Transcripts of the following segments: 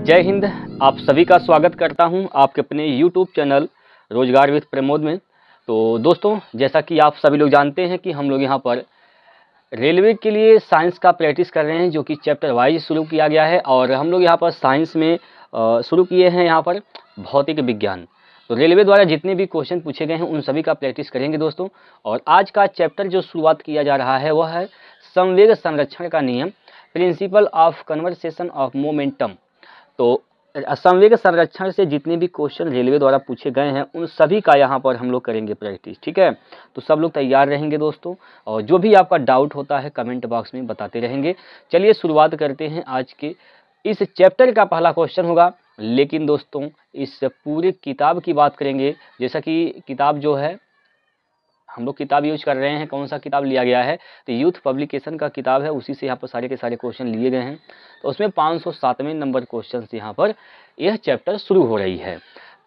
जय हिंद। आप सभी का स्वागत करता हूं आपके अपने YouTube चैनल रोजगार विद प्रमोद में। तो दोस्तों, जैसा कि आप सभी लोग जानते हैं कि हम लोग यहां पर रेलवे के लिए साइंस का प्रैक्टिस कर रहे हैं, जो कि चैप्टर वाइज शुरू किया गया है। और हम लोग यहां पर साइंस में शुरू किए हैं यहां पर भौतिक विज्ञान। तो रेलवे द्वारा जितने भी क्वेश्चन पूछे गए हैं उन सभी का प्रैक्टिस करेंगे दोस्तों। और आज का चैप्टर जो शुरुआत किया जा रहा है वह है संवेग संरक्षण का नियम, principle of conversation of momentum. तो संवेग संरक्षण से जितने भी क्वेश्चन रेलवे द्वारा पूछे गए हैं उन सभी का यहाँ पर हम लोग करेंगे प्रैक्टिस, ठीक है। तो सब लोग तैयार रहेंगे दोस्तों, और जो भी आपका डाउट होता है कमेंट बॉक्स में बताते रहेंगे। चलिए शुरुआत करते हैं। आज के इस चैप्टर का पहला क्वेश्चन होगा, लेकिन दोस्तों इस पूरी किताब की बात करेंगे। जैसा कि किताब जो है हम लोग किताब यूज कर रहे हैं, कौन सा किताब लिया गया है तो यूथ पब्लिकेशन का किताब है, उसी से यहाँ पर सारे के सारे क्वेश्चन लिए गए हैं। तो उसमें 507वें नंबर क्वेश्चन से यहाँ पर यह चैप्टर शुरू हो रही है।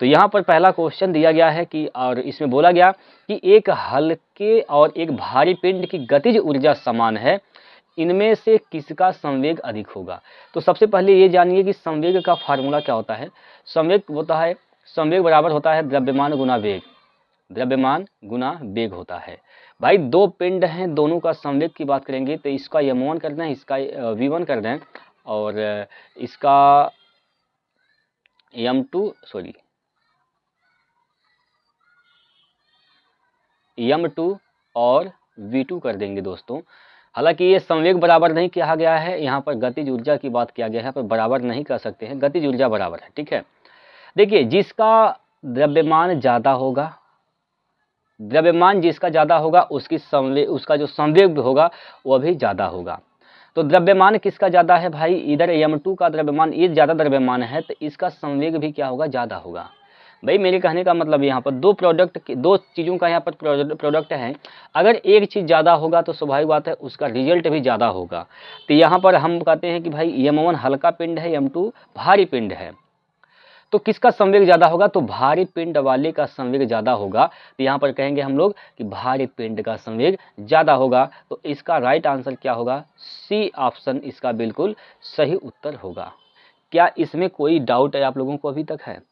तो यहाँ पर पहला क्वेश्चन दिया गया है कि, और इसमें बोला गया कि एक हल्के और एक भारी पिंड की गतिज ऊर्जा समान है, इनमें से किसका संवेग अधिक होगा। तो सबसे पहले ये जानिए कि संवेग का फार्मूला क्या होता है। संवेग बराबर होता है द्रव्यमान गुना वेग। द्रव्यमान गुना वेग होता है। भाई दो पिंड हैं, दोनों का संवेग की बात करेंगे तो इसका m1 कर दें, इसका v1 कर दें, और इसका m2 और v2 कर देंगे दोस्तों। हालांकि ये संवेग बराबर नहीं कहा गया है, यहाँ पर गतिज ऊर्जा की बात किया गया है, यहाँ पर बराबर नहीं कर सकते हैं, गतिज ऊर्जा बराबर है, ठीक है। देखिए, जिसका द्रव्यमान ज़्यादा होगा, द्रव्यमान जिसका ज़्यादा होगा उसका जो संवेग होगा वह भी ज़्यादा होगा। तो द्रव्यमान किसका ज़्यादा है भाई, इधर m2 का द्रव्यमान, ये ज़्यादा द्रव्यमान है तो इसका संवेग भी क्या होगा, ज़्यादा होगा। भाई मेरे कहने का मतलब यहाँ पर दो चीज़ों का यहाँ पर प्रोडक्ट है। अगर एक चीज़ ज़्यादा होगा तो स्वाभाविक बात है उसका रिजल्ट भी ज़्यादा होगा। तो यहाँ पर हम कहते हैं कि भाई m1 हल्का पिंड है, m2 भारी पिंड है। तो किसका संवेग ज़्यादा होगा, तो भारी पिंड वाले का संवेग ज़्यादा होगा। तो यहाँ पर कहेंगे हम लोग कि भारी पिंड का संवेग ज़्यादा होगा। तो इसका राइट आंसर क्या होगा, सी ऑप्शन इसका बिल्कुल सही उत्तर होगा। क्या इसमें कोई डाउट है आप लोगों को अभी तक है?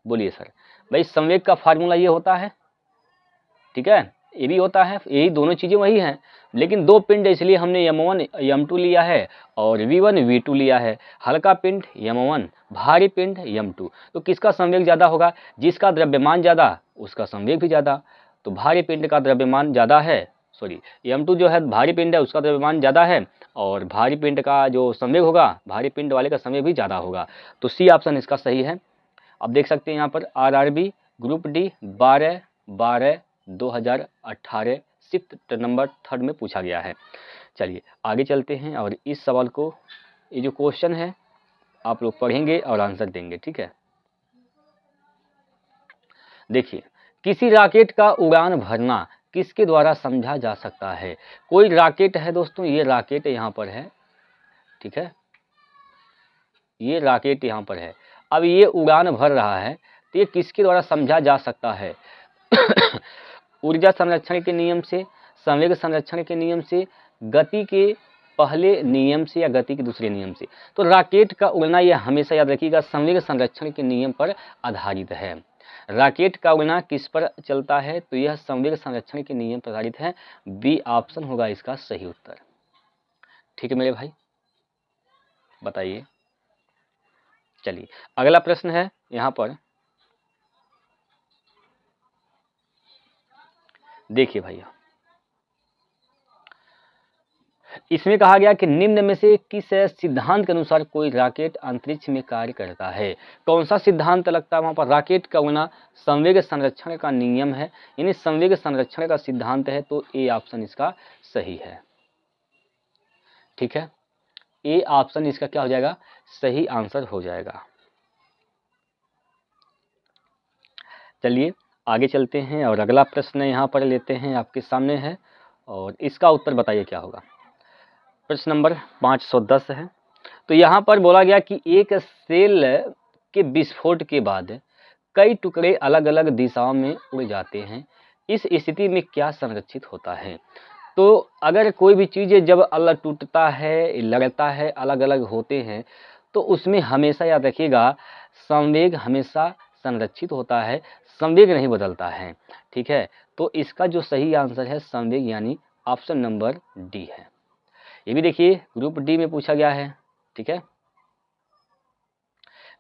बोलिए सर। भाई संवेग का फार्मूला ये होता है, ठीक है, ये भी होता है, यही दोनों चीज़ें वही हैं, लेकिन दो पिंड इसलिए हमने m1 m2 लिया है और v1 v2 लिया है। हल्का पिंड m1, भारी पिंड m2। तो किसका संवेग ज़्यादा होगा, जिसका द्रव्यमान ज़्यादा उसका संवेग भी ज़्यादा। तो भारी पिंड का द्रव्यमान ज़्यादा है, m2 जो है भारी पिंड है उसका द्रव्यमान ज़्यादा है, और भारी पिंड का जो संवेग होगा, भारी पिंड वाले का संवेग भी ज़्यादा होगा। तो सी ऑप्शन इसका सही है। अब देख सकते हैं यहाँ पर RRB group D 12/2018 shift number 3 में पूछा गया है। चलिए आगे चलते हैं, और इस सवाल को, ये जो क्वेश्चन है आप लोग पढ़ेंगे और आंसर देंगे, ठीक है। देखिए, किसी रॉकेट का उड़ान भरना किसके द्वारा समझा जा सकता है। कोई रॉकेट है दोस्तों, ये रॉकेट यहाँ पर है, ठीक है, ये रॉकेट यहाँ पर है। अब ये उड़ान भर रहा है तो ये किसके द्वारा समझा जा सकता है ऊर्जा संरक्षण के नियम से, संवेग संरक्षण के नियम से, गति के पहले नियम से, या गति के दूसरे नियम से। तो रॉकेट का उड़ना, यह हमेशा याद रखिएगा, संवेग संरक्षण के नियम पर आधारित है। रॉकेट का उड़ना किस पर चलता है, तो यह संवेग संरक्षण के नियम पर आधारित है। बी ऑप्शन होगा इसका सही उत्तर, ठीक है मेरे भाई, बताइए। चलिए अगला प्रश्न है यहाँ पर, देखिए भैया, इसमें कहा गया कि निम्न में से किस सिद्धांत के अनुसार कोई रॉकेट अंतरिक्ष में कार्य करता है। कौन सा सिद्धांत लगता है वहां पर, रॉकेट का उड़ना संवेग संरक्षण का नियम है, यानी संवेग संरक्षण का सिद्धांत है। तो ए ऑप्शन इसका सही है, ठीक है, ए ऑप्शन इसका क्या हो जाएगा, सही आंसर हो जाएगा। चलिए आगे चलते हैं, और अगला प्रश्न यहाँ पर लेते हैं, आपके सामने है, और इसका उत्तर बताइए क्या होगा। प्रश्न नंबर 510 है। तो यहाँ पर बोला गया कि एक सेल के विस्फोट के बाद कई टुकड़े अलग अलग दिशाओं में उड़ जाते हैं, इस स्थिति में क्या संरक्षित होता है। तो अगर कोई भी चीज़ जब अलग टूटता है, लड़ता है, अलग अलग होते हैं, तो उसमें हमेशा याद रखिएगा संवेग हमेशा संरक्षित होता है, संवेग नहीं बदलता है। ठीक है, तो इसका जो सही आंसर है संवेग यानी ऑप्शन नंबर डी है। ये भी देखिए ग्रुप डी में पूछा गया है। ठीक है,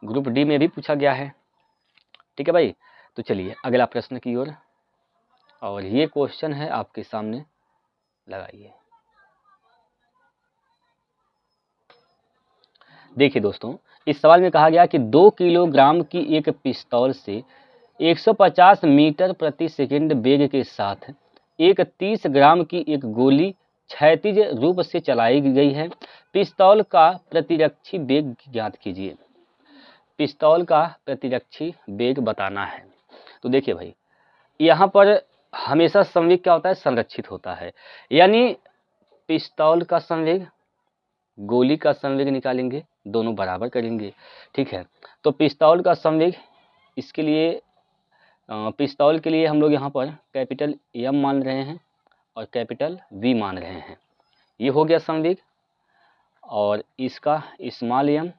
ग्रुप डी में भी पूछा गया है। ठीक है भाई, तो चलिए अगला प्रश्न की ओर, और ये क्वेश्चन है आपके सामने, लगाइए। देखिए दोस्तों, इस सवाल में कहा गया कि 2 किलोग्राम की एक पिस्तौल से 150 मीटर प्रति सेकंड वेग के साथ एक 30 ग्राम की एक गोली क्षैतिज रूप से चलाई गई है। पिस्तौल का प्रतिरक्षी वेग ज्ञात कीजिए। पिस्तौल का प्रतिरक्षी वेग बताना है। तो देखिए भाई, यहाँ पर हमेशा संवेग क्या होता है, संरक्षित होता है। यानी पिस्तौल का संवेग, गोली का संवेग निकालेंगे, दोनों बराबर करेंगे। ठीक है, तो पिस्तौल का संवेग, इसके लिए पिस्तौल के लिए हम लोग यहाँ पर कैपिटल एम मान रहे हैं और कैपिटल वी मान रहे हैं। ये हो गया संवेग, और इसका स्मॉल एम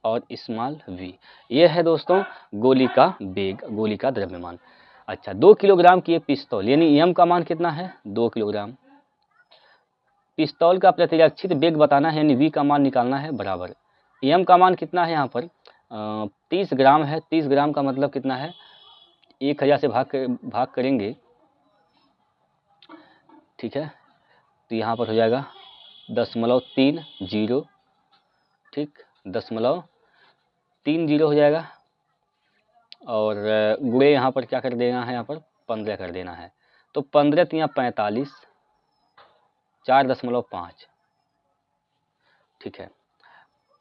और स्मॉल वी, ये है दोस्तों गोली का वेग, गोली का द्रव्यमान। अच्छा, 2 किलोग्राम की एक पिस्तौल, यानी एम का मान कितना है, 2 किलोग्राम। पिस्तौल का प्रतिरक्षित वेग बताना है, यानी वी का मान निकालना है, बराबर एम का मान कितना है यहाँ पर 30 ग्राम है। 30 ग्राम का मतलब कितना है, 1000 से भाग करेंगे। ठीक है, तो यहाँ पर हो जाएगा 0.30, ठीक, 0.30 हो जाएगा, और गुणे यहाँ पर क्या कर देना है, यहाँ पर 15 कर देना है। तो 15 × 45, 4.5। ठीक है,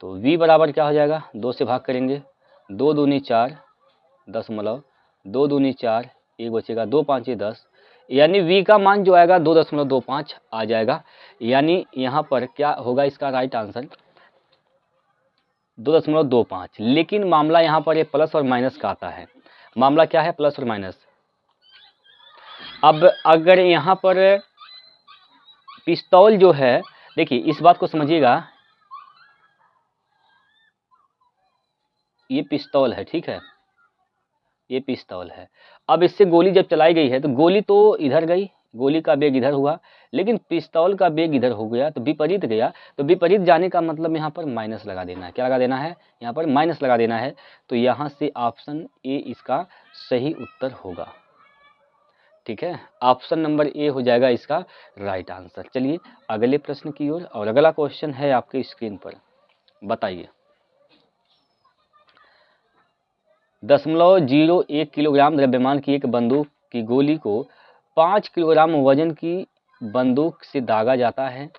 तो v बराबर क्या हो जाएगा, 2 से भाग करेंगे, 2 दूनी 4, 2 दूनी 4, 1 बचेगा, 2 5 10, यानी v का मान जो आएगा 2.25 आ जाएगा। यानी यहाँ पर क्या होगा, इसका राइट आंसर 2.25। लेकिन मामला यहाँ पर ये प्लस और माइनस का आता है। मामला क्या है, प्लस और माइनस। अब अगर यहाँ पर पिस्तौल जो है, देखिए इस बात को समझिएगा, ये पिस्तौल है, ठीक है, ये पिस्तौल है। अब इससे गोली जब चलाई गई है तो गोली तो इधर गई, गोली का वेग इधर हुआ, लेकिन पिस्तौल का वेग इधर हो गया, तो विपरीत गया। तो विपरीत जाने का मतलब यहाँ पर माइनस लगा देना है। क्या लगा देना है, यहाँ पर माइनस लगा देना है। तो यहाँ से ऑप्शन ए इसका सही उत्तर होगा। ठीक है, ऑप्शन नंबर ए हो जाएगा इसका राइट आंसर। चलिए अगले प्रश्न की ओर, और अगला क्वेश्चन है आपके स्क्रीन पर, बताइए। 0.01 किलोग्राम द्रव्यमान की एक बंदूक की गोली को 5 किलोग्राम वजन की बंदूक से दागा जाता है।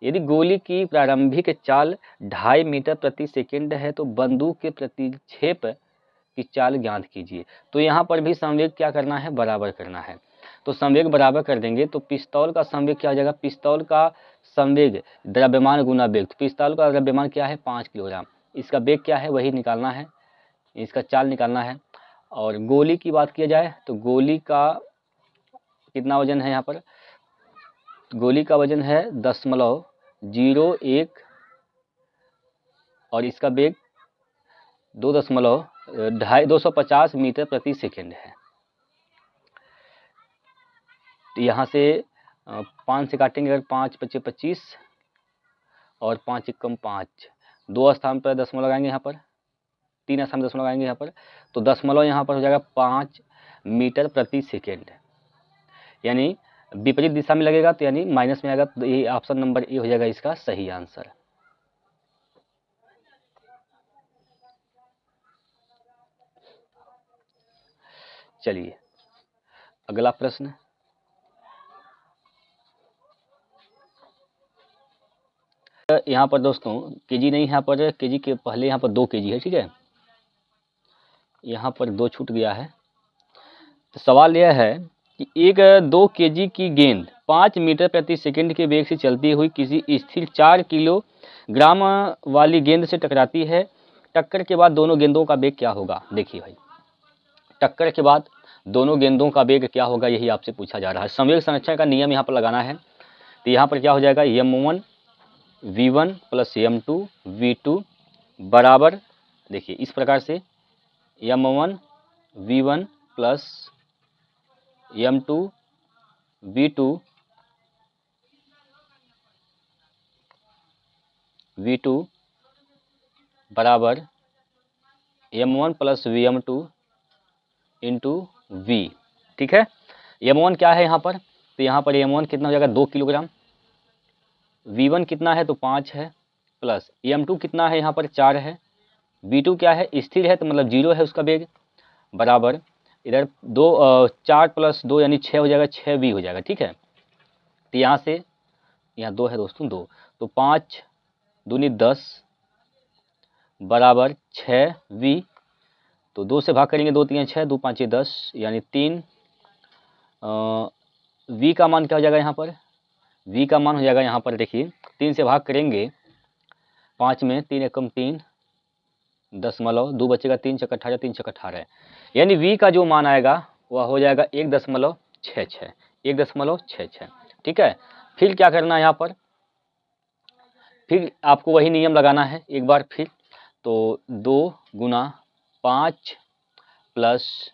यदि गोली की प्रारंभिक चाल 2.5 मीटर प्रति सेकंड है तो बंदूक के प्रतिक्षेप की चाल ज्ञात कीजिए। तो यहाँ पर भी संवेग क्या करना है, बराबर करना है। तो संवेग बराबर कर देंगे, तो पिस्तौल का संवेग क्या हो जाएगा, पिस्तौल का संवेग द्रव्यमान गुना वेग। तो पिस्तौल का द्रव्यमान क्या है, 5 किलोग्राम, इसका वेग क्या है वही निकालना है, इसका चाल निकालना है। और गोली की बात किया जाए तो गोली का कितना वजन है, यहाँ पर गोली का वजन है 0.01 और इसका वेग 250 मीटर प्रति सेकंड है। तो यहाँ से 5 से काटेंगे, अगर 5 × 5 = 25 और 5 × 1 = 5, 2 स्थान पर दशमलव लगाएंगे, यहाँ पर 3 स्थान दशमलव लगाएंगे यहाँ पर, तो दशमलव यहाँ पर हो जाएगा 5 मीटर प्रति सेकेंड, यानी विपरीत दिशा में लगेगा तो यानी माइनस में आएगा। तो ये ऑप्शन नंबर ए हो जाएगा इसका सही आंसर। चलिए अगला प्रश्न, यहाँ पर दोस्तों केजी नहीं है, यहाँ पर केजी के पहले यहाँ पर 2 केजी है, ठीक है, यहाँ पर 2 छूट गया है। तो सवाल यह है कि एक 2 केजी की गेंद 5 मीटर प्रति सेकंड के वेग से चलती हुई किसी स्थिर 4 किलोग्राम वाली गेंद से टकराती है। टक्कर के बाद दोनों गेंदों का वेग क्या होगा। देखिए भाई, टक्कर के बाद दोनों गेंदों का वेग क्या होगा, यही आपसे पूछा जा रहा है। संवेग संरक्षण का नियम यहाँ पर लगाना है। तो यहाँ पर क्या हो जाएगा, m1 v1 + m2 v2 बराबर, देखिए इस प्रकार से m1 v1 plus m2 v2 बराबर m1 plus vm2 into v। ठीक है, m1 क्या है यहाँ पर, तो यहाँ पर m1 कितना हो जाएगा 2 किलोग्राम, v1 कितना है तो 5 है, प्लस m2 कितना है यहाँ पर 4 है, v2 क्या है स्थिर है तो मतलब 0 है उसका वेग, बराबर इधर 4 प्लस 2 यानी 6 हो जाएगा, 6v हो जाएगा। ठीक है, तो यहाँ से यहाँ 2 है दोस्तों, 2 तो 5 दूनी 10 बराबर 6v, तो 2 से भाग करेंगे, 2 3 6 2 5 10 यानी 3। v का मान क्या हो जाएगा यहाँ पर, v का मान हो जाएगा यहाँ पर देखिए 3 से भाग करेंगे 5 में, 3 एकम 3 दशमलव 2 बचेगा, 3 छक्का 18 3 छक्का 18, यानी v का जो मान आएगा वह हो जाएगा 1.66 1.66। ठीक है, फिर क्या करना है यहाँ पर, फिर आपको वही नियम लगाना है एक बार फिर, तो 2 गुना 5 प्लस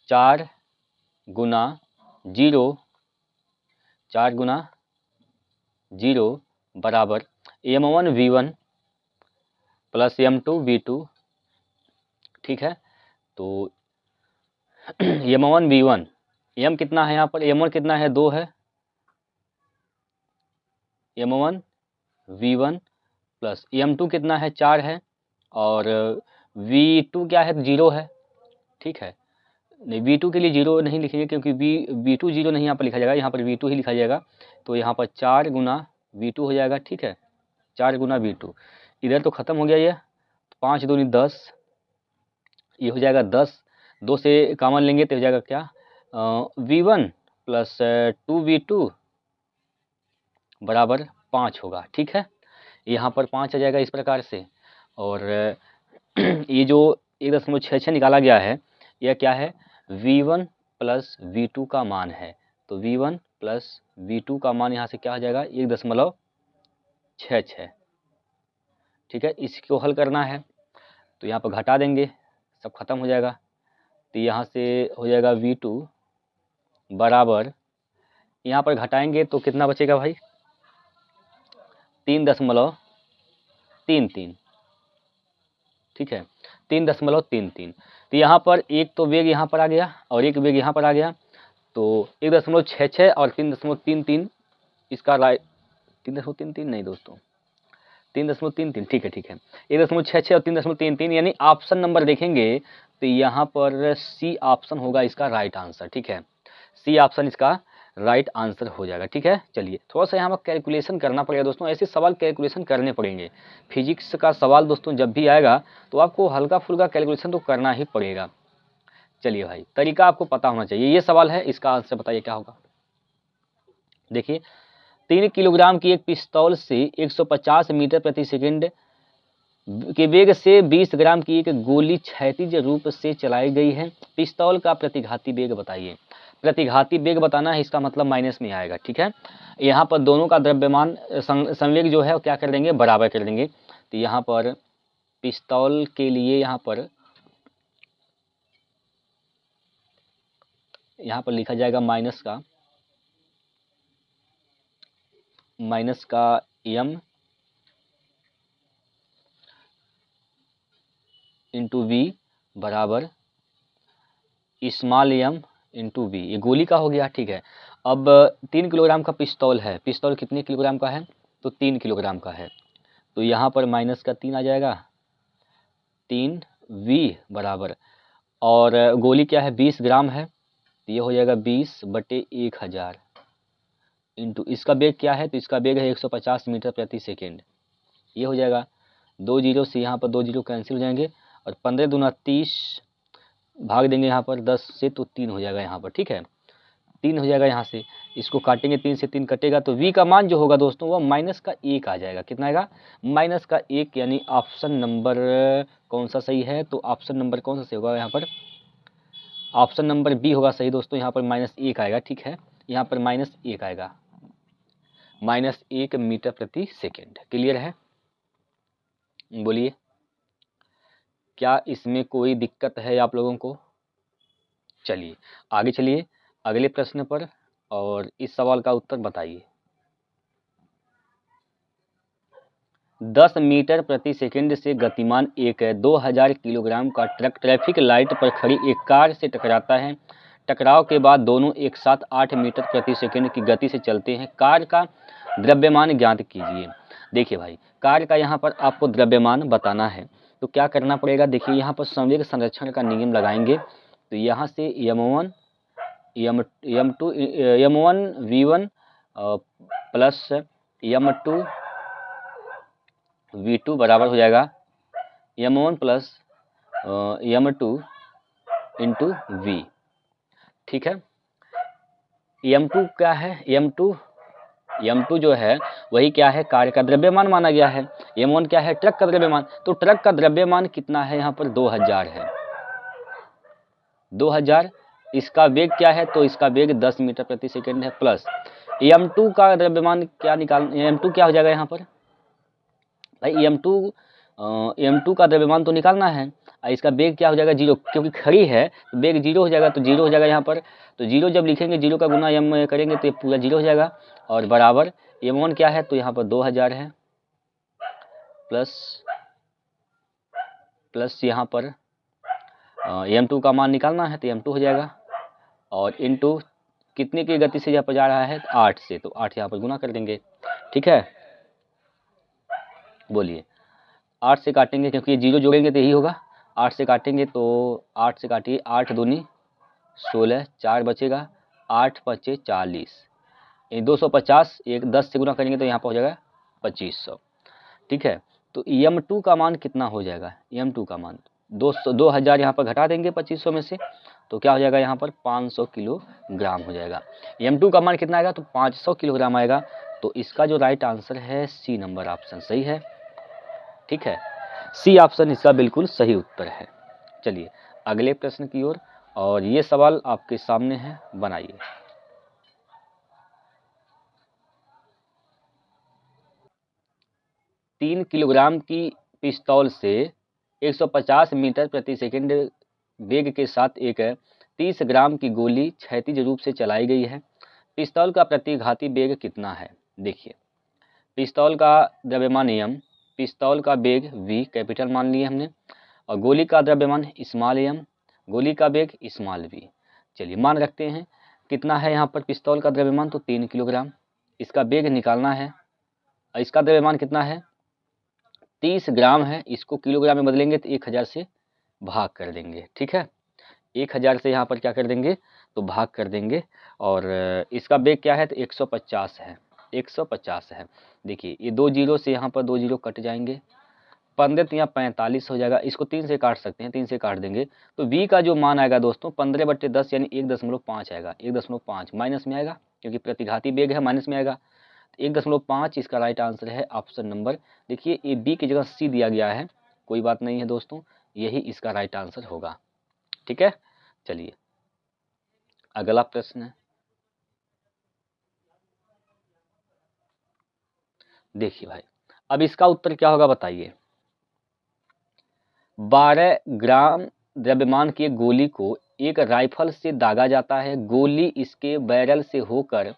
4 गुना 0 4 गुना 0 बराबर m1 v1 plus m2 v2। ठीक है, तो m1 v1 m कितना है यहाँ पर, m1 कितना है 2 है, m1 v1 प्लस m2 कितना है 4 है, और v2 क्या है 0 है। ठीक है, नहीं v2 के लिए 0 नहीं लिखेंगे क्योंकि v2 0 नहीं यहाँ पर लिखा जाएगा, यहाँ पर v2 ही लिखा जाएगा, तो यहाँ पर 4 गुना v2 हो जाएगा। ठीक है, 4 गुना v2, इधर तो ख़त्म हो गया ये, 5 दूनी 10, ये हो जाएगा 10, 2 से कॉमन लेंगे तो हो जाएगा क्या v1 प्लस 2v2 बराबर 5 होगा। ठीक है, यहाँ पर 5 आ जाएगा इस प्रकार से, और ये जो 1.66 निकाला गया है यह क्या है, v1 प्लस v2 का मान है, तो v1 प्लस v2 का मान यहाँ से क्या हो जाएगा 1.66। ठीक है, इसको हल करना है तो यहाँ पर घटा देंगे, सब खत्म हो जाएगा, तो यहाँ से हो जाएगा v2 बराबर, यहाँ पर घटाएंगे तो कितना बचेगा भाई 3.33। ठीक है, 3.33, तो यहाँ पर एक तो वेग यहाँ पर आ गया और एक वेग यहाँ पर आ गया, तो 1.66 और 3.33 इसका राइट, 3.33 नहीं दोस्तों 3.33। ठीक है, 1.66 और 3.33 यानी ऑप्शन नंबर देखेंगे तो यहाँ पर सी ऑप्शन होगा इसका राइट आंसर। ठीक है, सी ऑप्शन इसका राइट आंसर हो जाएगा। ठीक है, चलिए थोड़ा सा यहाँ पर कैलकुलेशन करना पड़ेगा दोस्तों, ऐसे सवाल कैलकुलेशन करने पड़ेंगे। फिजिक्स का सवाल दोस्तों जब भी आएगा तो आपको हल्का फुल्का कैलकुलेशन तो करना ही पड़ेगा। चलिए भाई, तरीका आपको पता होना चाहिए। ये सवाल है, इसका आंसर बताइए क्या होगा। देखिए 3 किलोग्राम की एक पिस्तौल से 150 मीटर प्रति सेकंड के वेग से 20 ग्राम की एक गोली क्षैतिज रूप से चलाई गई है, पिस्तौल का प्रतिघाती वेग बताइए। प्रतिघाती वेग बताना है, इसका मतलब माइनस में आएगा। ठीक है, यहाँ पर दोनों का द्रव्यमान संवेग जो है वो क्या कर देंगे, बराबर कर देंगे, तो यहाँ पर पिस्तौल के लिए यहाँ पर लिखा जाएगा माइनस का m इंटू वी बराबर स्मॉल m इंटू वी, ये गोली का हो गया। ठीक है, अब 3 किलोग्राम का पिस्तौल है, पिस्तौल कितने किलोग्राम का है तो 3 किलोग्राम का है, तो यहाँ पर माइनस का 3 आ जाएगा, 3v बराबर, और गोली क्या है 20 ग्राम है, तो ये हो जाएगा 20/1000 इंटू इसका वेग क्या है, तो इसका वेग है 150 मीटर प्रति सेकेंड, ये हो जाएगा 2 जीरो से यहाँ पर 2 जीरो कैंसिल हो जाएंगे, और 15 दूना 30 भाग देंगे यहाँ पर 10 से तो 3 हो जाएगा यहाँ पर। ठीक है, 3 हो जाएगा, यहाँ से इसको काटेंगे 3 से 3 कटेगा, तो v का मान जो होगा दोस्तों वह माइनस का 1 आ जाएगा। कितना आएगा माइनस का 1, यानी ऑप्शन नंबर कौन सा सही है, तो ऑप्शन नंबर कौन सा सही होगा यहाँ पर, ऑप्शन नंबर बी होगा सही दोस्तों, यहाँ पर -1 आएगा। ठीक है, यहाँ पर -1 आएगा, -1 मीटर प्रति सेकेंड। क्लियर है। बोलिए, क्या इसमें कोई दिक्कत है आप लोगों को? चलिए आगे चलिए अगले प्रश्न पर और इस सवाल का उत्तर बताइए। 10 मीटर प्रति सेकंड से गतिमान एक 2000 किलोग्राम का ट्रक ट्रैफिक लाइट पर खड़ी एक कार से टकराता है। टकराव के बाद दोनों एक साथ 8 मीटर प्रति सेकंड की गति से चलते हैं। कार का द्रव्यमान ज्ञात कीजिए। देखिए भाई, कार का यहाँ पर आपको द्रव्यमान बताना है तो क्या करना पड़ेगा। देखिए यहाँ पर संवेग संरक्षण का नियम लगाएंगे तो यहाँ से m1 m2 m1 v1 plus m2 v2 बराबर हो जाएगा m1 plus m2 into v। ठीक है, m2 क्या है? m2 जो है वही क्या है? कार का द्रव्यमान माना गया है। m1 क्या है? ट्रक का द्रव्यमान। तो ट्रक का द्रव्यमान कितना है? यहाँ पर 2000 है। 2000 इसका वेग क्या है? तो इसका वेग 10 मीटर प्रति सेकंड है। प्लस m2 का द्रव्यमान क्या m2 क्या हो जाएगा यहाँ पर भाई? m2 का द्रव्यमान तो निकालना है। इसका वेग क्या हो जाएगा? 0, क्योंकि खड़ी है तो वेग 0 हो जाएगा, तो 0 हो जाएगा यहाँ पर। तो 0 जब लिखेंगे 0 का गुना m करेंगे तो ये पूरा 0 हो जाएगा और बराबर m1 क्या है? तो यहाँ पर 2000 है प्लस यहाँ पर m2 का मान निकालना है तो m2 हो जाएगा और इंटू कितने की गति से यहाँ पर जा रहा है? 8 से, तो 8 यहाँ पर गुना कर देंगे। ठीक है, बोलिए 8 से काटेंगे क्योंकि ये 0 जोड़ेंगे तो यही होगा। 8 से काटेंगे तो 8 से काटिए, 8 दूनी 16, 4 बचेगा, 8 पचे 40, 250, एक 10 से गुना करेंगे तो यहाँ पर हो जाएगा 2500। ठीक है, तो m2 का मान कितना हो जाएगा? m2 का मान 2000 यहाँ पर घटा देंगे 2500 में से तो क्या हो जाएगा? यहाँ पर 500 किलोग्राम हो जाएगा। m2 का मान कितना आएगा? तो 500 किलोग्राम आएगा। तो इसका जो राइट आंसर है सी नंबर ऑप्शन सही है। ठीक है, सी ऑप्शन इसका बिल्कुल सही उत्तर है। चलिए अगले प्रश्न की ओर, और ये सवाल आपके सामने है, बनाइए। तीन किलोग्राम की पिस्तौल से 150 मीटर प्रति सेकंड वेग के साथ एक 30 ग्राम की गोली क्षैतिज रूप से चलाई गई है। पिस्तौल का प्रतिघाती वेग कितना है? देखिए, पिस्तौल का द्रव्यमान m, पिस्तौल का वेग v कैपिटल मान लिए हमने, और गोली का द्रव्यमान स्मॉल m, गोली का वेग स्मॉल v। चलिए मान रखते हैं कितना है यहाँ पर पिस्तौल का द्रव्यमान? तो 3 किलोग्राम। इसका वेग निकालना है, इसका द्रव्यमान कितना है? 30 ग्राम है। इसको किलोग्राम में बदलेंगे तो 1000 से भाग कर देंगे। ठीक है, 1000 से यहाँ पर क्या कर देंगे? तो भाग कर देंगे और इसका वेग क्या है? तो 150 है, 150 है। देखिए ये 2 जीरो से यहाँ पर 2 जीरो कट जाएंगे, 15 तो यहाँ 45 हो जाएगा। इसको 3 से काट सकते हैं, 3 से काट देंगे तो v का जो मान आएगा दोस्तों 15/10 यानी 1.5 आएगा। 1.5 माइनस में आएगा क्योंकि प्रतिघाती वेग है, माइनस में आएगा। 1.5 इसका राइट आंसर है ऑप्शन नंबर। देखिए ये बी की जगह सी दिया गया है, कोई बात नहीं है दोस्तों, यही इसका राइट आंसर होगा। ठीक है, चलिए अगला प्रश्न है। देखिए भाई, अब इसका उत्तर क्या होगा बताइए। 12 ग्राम द्रव्यमान की गोली को एक राइफल से दागा जाता है। गोली इसके बैरल से होकर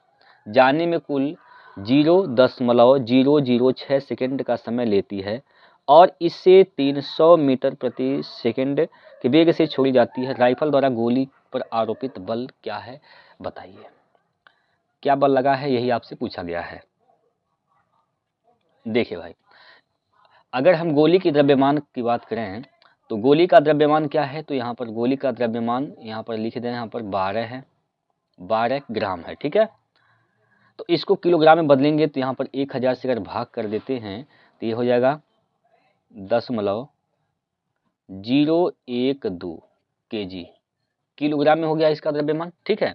जाने में कुल 0.006 सेकंड का समय लेती है और इससे 300 मीटर प्रति सेकंड के वेग से छोड़ी जाती है। राइफल द्वारा गोली पर आरोपित बल क्या है? बताइए क्या बल लगा है, यही आपसे पूछा गया है। देखिए भाई, अगर हम गोली की द्रव्यमान की बात करें तो गोली का द्रव्यमान क्या है? तो यहाँ पर गोली का द्रव्यमान यहाँ पर लिख दें, यहाँ पर 12 है, 12 ग्राम है। ठीक है, तो इसको किलोग्राम में बदलेंगे तो यहाँ पर 1000 से अगर भाग कर देते हैं तो ये हो जाएगा 10.012 kg, किलोग्राम में हो गया इसका द्रव्यमान। ठीक है,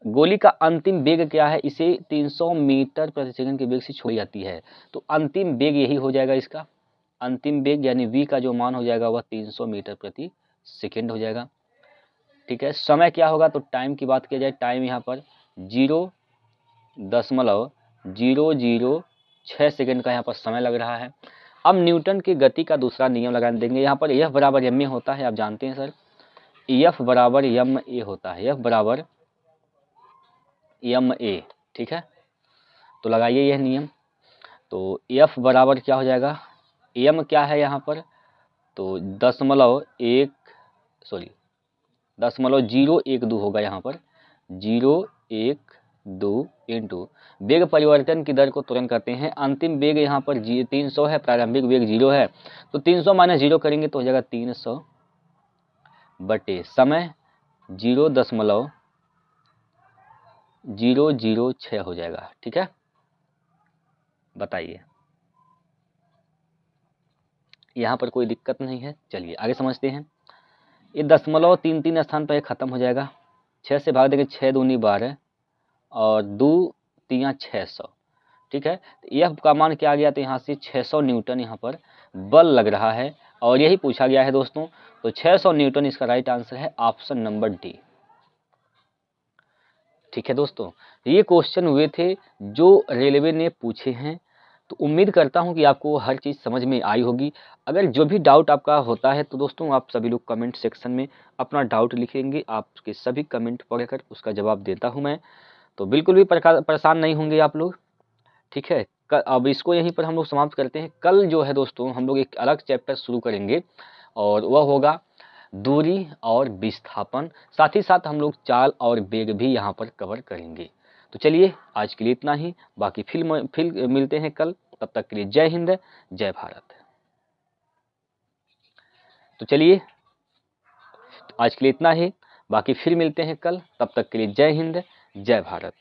गोली का अंतिम वेग क्या है? इसे 300 मीटर प्रति सेकंड के वेग से छोड़ी जाती है, तो अंतिम वेग यही हो जाएगा इसका। अंतिम वेग यानी v का जो मान हो जाएगा वह 300 मीटर प्रति सेकंड हो जाएगा। ठीक है, समय क्या होगा? तो टाइम की बात की जाए, टाइम यहाँ पर 0.006 सेकंड का यहाँ पर समय लग रहा है। अब न्यूटन की गति का दूसरा नियम लगा देंगे। यहाँ पर F बराबर ma होता है, आप जानते हैं सर, F बराबर ma होता है, F बराबर ma, ठीक है। तो लगाइए यह नियम। तो F बराबर क्या हो जाएगा, m क्या है यहाँ पर, तो 0.012 होगा यहाँ पर, 0.12 इंटू वेग परिवर्तन की दर को तुरंत करते हैं। अंतिम वेग यहाँ पर 300 है, प्रारंभिक वेग 0 है, तो 300 माइनस 0 करेंगे तो हो जाएगा 300 बटे समय 0.006 हो जाएगा, ठीक है। बताइए, यहाँ पर कोई दिक्कत नहीं है। चलिए आगे समझते हैं। ये 0.33 स्थान पर खत्म हो जाएगा, 6 से भाग देंगे, 6 दूनी 12 और 2 3 600, ठीक है। तो F का मान क्या आ गया, तो यहाँ से 600 न्यूटन यहाँ पर बल लग रहा है और यही पूछा गया है दोस्तों। तो 600 न्यूटन इसका राइट आंसर है ऑप्शन नंबर डी, ठीक है दोस्तों। ये क्वेश्चन हुए थे जो रेलवे ने पूछे हैं। तो उम्मीद करता हूँ कि आपको हर चीज़ समझ में आई होगी। अगर जो भी डाउट आपका होता है तो दोस्तों आप सभी लोग कमेंट सेक्शन में अपना डाउट लिखेंगे, आपके सभी कमेंट पढ़कर उसका जवाब देता हूँ मैं। तो बिल्कुल भी परेशान नहीं होंगे आप लोग, ठीक है। अब इसको यहीं पर हम लोग समाप्त करते हैं। कल जो है दोस्तों हम लोग एक अलग चैप्टर शुरू करेंगे और वह होगा दूरी और विस्थापन, साथ ही साथ हम लोग चाल और वेग भी यहाँ पर कवर करेंगे। तो चलिए आज के लिए इतना ही, बाकी फिर मिलते हैं कल। तब तक के लिए जय हिंद, जय भारत। तो चलिए आज के लिए इतना ही, बाकी फिर मिलते हैं कल। तब तक के लिए जय हिंद, जय भारत।